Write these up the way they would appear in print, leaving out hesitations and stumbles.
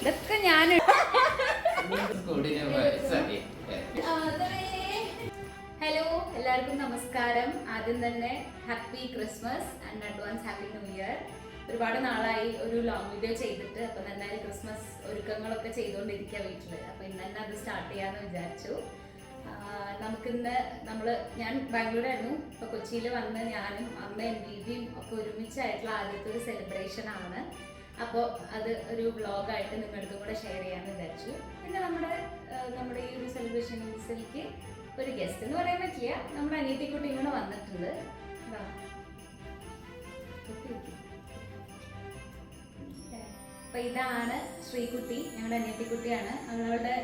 ഇതൊക്കെ ഞാൻ ഹലോ, എല്ലാവർക്കും നമസ്കാരം. ആദ്യം തന്നെ happy Christmas and advance happy new year. ഒരുപാട് നാളായി ഒരു ലോങ് വീഡിയോ ചെയ്തിട്ട്. അപ്പം എന്തായാലും ക്രിസ്മസ് ഒരുക്കങ്ങളൊക്കെ ചെയ്തുകൊണ്ടിരിക്കുക വീട്ടില്. അപ്പം ഇന്ന് തന്നെ അത് സ്റ്റാർട്ട് ചെയ്യാന്ന് വിചാരിച്ചു. നമുക്കിന്ന് ഞാൻ ബാംഗ്ലൂരായിരുന്നു. ഇപ്പൊ കൊച്ചിയിൽ വന്ന് ഞാനും അമ്മയും ബീബിയും ഒക്കെ ഒരുമിച്ചായിട്ടുള്ള ആദ്യത്തെ ഒരു സെലിബ്രേഷൻ ആണ്. അപ്പോൾ അത് ഒരു വ്ളോഗായിട്ട് നിങ്ങളുടെ കൂടെ ഷെയർ ചെയ്യാമെന്ന് വിചാരിച്ചു. പിന്നെ നമ്മുടെ ഈ ഒരു സെലിബ്രേഷൻ ന്യൂസിലേക്ക് ഒരു ഗസ്റ്റ് എന്ന് പറയാൻ പറ്റില്ല, നമ്മുടെ അനിയത്തിക്കുട്ടി ഇങ്ങനെ വന്നിട്ടുണ്ട്. അപ്പൊ ഇതാണ് ശ്രീകുട്ടി, ഞങ്ങളുടെ അനിയത്തിക്കുട്ടിയാണ്. അവളുടെ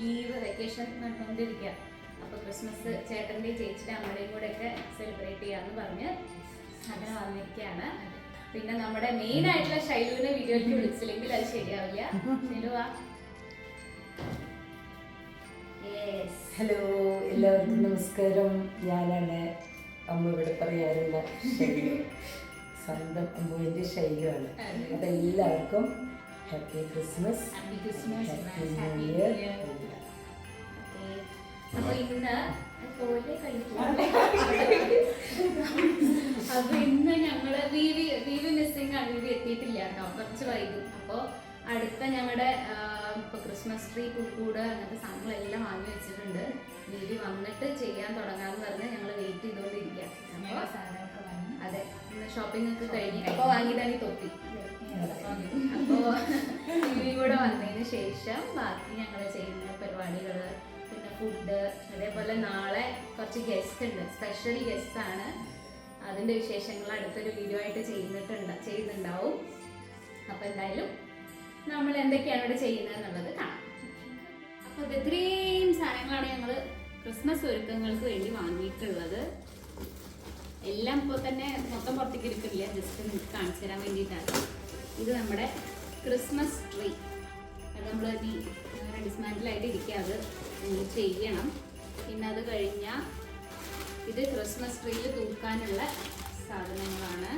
ലീവ് വെക്കേഷൻ നടന്നുകൊണ്ടിരിക്കുക. അപ്പൊ ക്രിസ്മസ് ചേട്ടന്റെയും ചേച്ചിയുടെ അമ്മയുടെയും കൂടെ ഒക്കെ സെലിബ്രേറ്റ് ചെയ്യാന്ന് പറഞ്ഞ് അങ്ങനെ വന്നിരിക്കുകയാണ്. പിന്നെ നമ്മുടെ മെയിൻ ആയിട്ടുള്ള ഷൈലുവിനെ വീഡിയോയ്ക്ക് വിളിച്ചില്ലെങ്കിൽ അത് ശരിയാവില്ല. ഷൈലുവാ. ഹലോ, എല്ലാവർക്കും നമസ്കാരം. ഞാനാണ് അമ്മ ഇവിടെ പറയാറില്ല, സ്വന്തം അമ്മുവിന്റെ ശൈലുവാണ്. അതെല്ലാവർക്കും happy Christmas, happy new year. അപ്പൊ ഇന്ന് ഞങ്ങള് വീവി മിസ്സിംഗ് ആണ്. വീവി എത്തിയിട്ടില്ല കേട്ടോ, കുറച്ച് വൈകും. അപ്പൊ അടുത്ത ഞങ്ങളുടെ ഇപ്പൊ ക്രിസ്മസ് ട്രീ, പൂക്കൂട് അങ്ങനത്തെ സാധനങ്ങളെല്ലാം വാങ്ങി വെച്ചിട്ടുണ്ട്. വീവി വന്നിട്ട് ചെയ്യാൻ തുടങ്ങാന്ന് പറഞ്ഞ് ഞങ്ങൾ വെയിറ്റ് ചെയ്തോണ്ടിരിക്കാം. അതെ, ഷോപ്പിംഗ് ഒക്കെ കഴിഞ്ഞ് അപ്പൊ വാങ്ങിയതാണ് ഈ തൊപ്പി. അപ്പോ വീവി കൂടെ വന്നതിന് ശേഷം ബാക്കി ഞങ്ങൾ ചെയ്യുന്ന പരിപാടികള്, പിന്നെ ഫുഡ്, അതേപോലെ നാളെ കുറച്ച് ഗസ്റ്റ് ഉണ്ട്, സ്പെഷ്യൽ ഗസ്റ്റ് ആണ്. അതിന്റെ വിശേഷങ്ങൾ അടുത്തൊരു വീഡിയോ ആയിട്ട് ചെയ്യുന്നുണ്ടാവും. അപ്പൊ എന്തായാലും നമ്മൾ എന്തൊക്കെയാണ് ഇവിടെ ചെയ്യുന്നത് എന്നുള്ളത് കാണാം. അപ്പൊ ഇത്രയും സാധനങ്ങളാണ് ഞങ്ങൾ ക്രിസ്മസ് ഒരുക്കങ്ങൾക്ക് വേണ്ടി വാങ്ങിയിട്ടുള്ളത്. എല്ലാം ഇപ്പോൾ തന്നെ മൊത്തം പുറത്തേക്ക് എടുക്കില്ല, ജസ്റ്റ് നിങ്ങൾക്ക് കാണിച്ചു തരാൻ വേണ്ടിയിട്ടാണ്. ഇത് നമ്മുടെ ക്രിസ്മസ് ട്രീ. അത് നമ്മൾ ഡിസ്മാൻഡിലായിട്ട് ഇരിക്കുക, അത് നിങ്ങൾ ചെയ്യണം. പിന്നെ അത് കഴിഞ്ഞാൽ ഇത് ക്രിസ്മസ് ട്രീയിൽ തൂക്കാനുള്ള സാധനങ്ങളാണ്.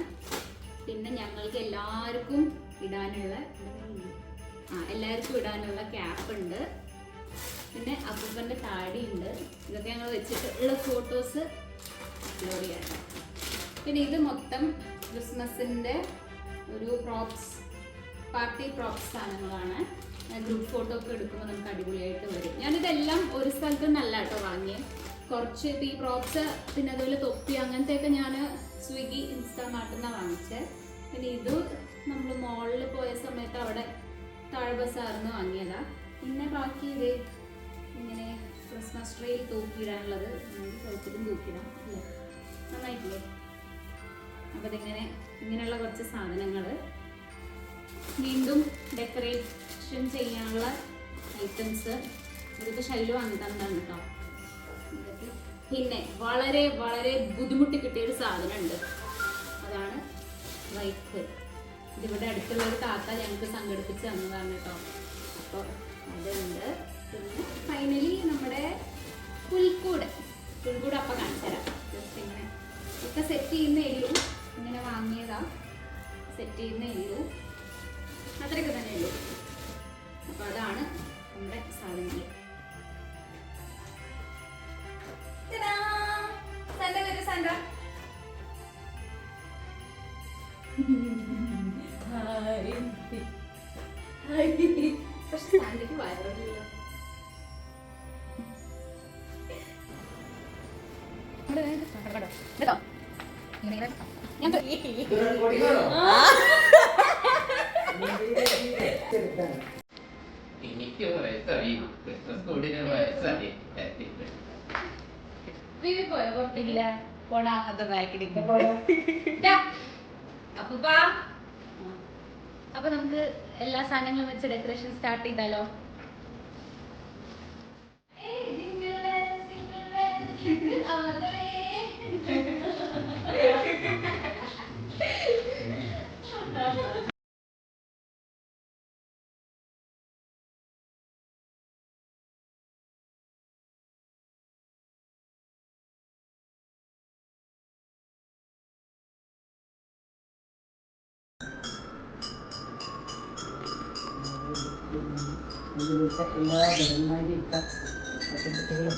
പിന്നെ ഞങ്ങൾക്ക് എല്ലാവർക്കും ഇടാനുള്ള ക്യാപ്പ് ഉണ്ട്. പിന്നെ അപ്പൂപ്പൻ്റെ താടി ഉണ്ട്. ഇതൊക്കെ ഞങ്ങൾ വെച്ചിട്ട് ഉള്ള ഫോട്ടോസ് അപ്ലോഡ് ചെയ്യണം. പിന്നെ ഇത് മൊത്തം ക്രിസ്മസിൻ്റെ ഒരു പാർട്ടി പ്രോപ്സ് സാധനങ്ങളാണ്. ഗ്രൂപ്പ് ഫോട്ടോ ഒക്കെ എടുക്കുമ്പോൾ നമുക്ക് അടിപൊളിയായിട്ട് വരും. ഞാനിതെല്ലാം ഒരു സ്ഥലത്ത് നല്ല കേട്ടോ വാങ്ങിയത്. കുറച്ച് ഇപ്പോൾ ഈ പ്രോപ്സ്, പിന്നെ അതുപോലെ തൊപ്പി അങ്ങനത്തെയൊക്കെ ഞാൻ സ്വിഗ്ഗി, ഇൻസ്റ്റാമാർട്ടിൽ നിന്നാണ് വാങ്ങിച്ചത്. പിന്നെ ഇത് നമ്മൾ മോളിൽ പോയ സമയത്ത് അവിടെ താഴെ ബസാറിന്ന് വാങ്ങിയതാണ്. പിന്നെ ബാക്കി ഇത് ഇങ്ങനെ ക്രിസ്മസ് ട്രീയിൽ തൂക്കിയിടാനുള്ളത്, ചവിട്ടിലും തൂക്കിയിടാം അല്ലേ, നന്നായിട്ടില്ലേ? അപ്പോൾ ഇങ്ങനെയുള്ള കുറച്ച് സാധനങ്ങൾ, വീണ്ടും ഡെക്കറേഷൻ ചെയ്യാനുള്ള ഐറ്റംസ്. ഇതൊക്കെ ശൈലു വാങ്ങി തന്നതാണ് കേട്ടോ. പിന്നെ വളരെ വളരെ ബുദ്ധിമുട്ടി കിട്ടിയൊരു സാധനമുണ്ട്, അതാണ് വൈറ്റ്. ഇതിവിടെ അടുത്തുള്ള ഒരു താത്ത ഞങ്ങൾക്ക് സംഘടിപ്പിച്ച് തന്നതാണ് കേട്ടോ. അപ്പോൾ അതുണ്ട്. പിന്നെ ഫൈനലി നമ്മുടെ പുൽക്കൂട് അപ്പം കാണിച്ചു തരാം. ജസ്റ്റ് ഇങ്ങനെ ഒക്കെ സെറ്റ് ചെയ്യുന്നേ ഉള്ളൂ, ഇങ്ങനെ വാങ്ങിയതാ, സെറ്റ് ചെയ്യുന്നേ ഉള്ളൂ, അത്രയൊക്കെ തന്നെ ഉള്ളൂ. അപ്പോൾ അതാണ് നമ്മുടെ സാധനങ്ങൾ. പക്ഷെ സാന്റയ്ക്ക് വയറില്ല. എനിക്ക് വയസ്സായി, ക്രിസ്മസ് കൂടിന് വയസ്സായി. ഇല്ല, പോടാ. അപ്പൊ നമുക്ക് എല്ലാ സാധനങ്ങളും വെച്ച് ഡെക്കറേഷൻ സ്റ്റാർട്ട് ചെയ്താലോ? ഇതിലത്തെ എല്ലാ ഭഗന്മാരെയും ഇപ്പം കുട്ടികളും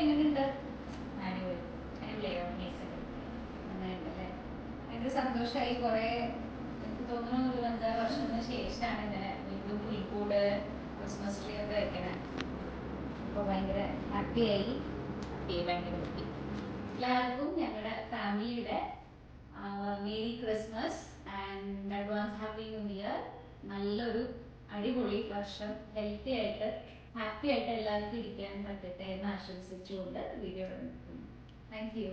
എങ്ങനെയുണ്ട്? നന്നായിട്ടുണ്ടല്ലേ? ഭയങ്കര സന്തോഷമായി. കുറെ എനിക്ക് തോന്നുന്നു ഒരു 5-6 വർഷത്തിന് ശേഷമാണ് ഇങ്ങനെ വീണ്ടും പുൽക്കൂട് ക്രിസ്മസ് ട്രീ ഒക്കെ വെക്കണേ. അപ്പോൾ ഭയങ്കര ഹാപ്പിയായി. ഭയങ്കര ഹാപ്പി. എല്ലാവർക്കും ഞങ്ങളുടെ ഫാമിലിയുടെ merry Christmas and advance happy new year. നല്ലൊരു അടിപൊളി വർഷം ഹെൽത്തി ആയിട്ട് ഹാപ്പി ആയിട്ട് എല്ലാവർക്കും ഇരിക്കാൻ പറ്റട്ടെ എന്ന് ആശംസിച്ചുകൊണ്ട് വീഡിയോ താങ്ക് യു.